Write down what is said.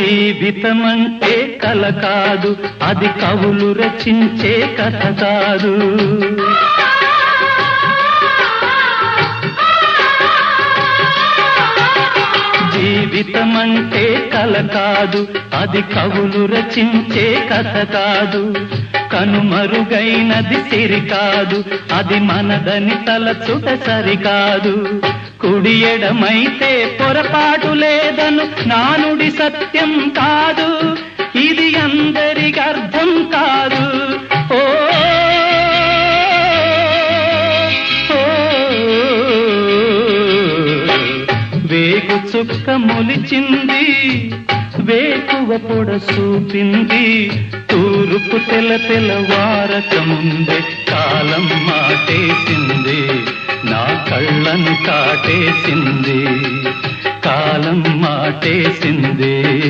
జీవితమంటే కల కాదు, అది కవులు రచించే కథ కాదు. జీవితమంటే కల కాదు, అది కవులు రచించే కథ కాదు. కనుమరుగైనది సిరి కాదు, అది మనదని తలచుట సరికాదు. కుడి ఎడమైతే పొరపాటు లేదను నానుడి సత్యం కాదు, ఇది అందరికి అర్థం కాదు. ఓ వేగు చుక్క మొలిచింది, వేకువ పొడ చూపింది, తూరుపు తెల్లవారక ముందే కాలం మాటేసింది, నా కళ్ళను కాటేసింది, కాలం మాటేసింది.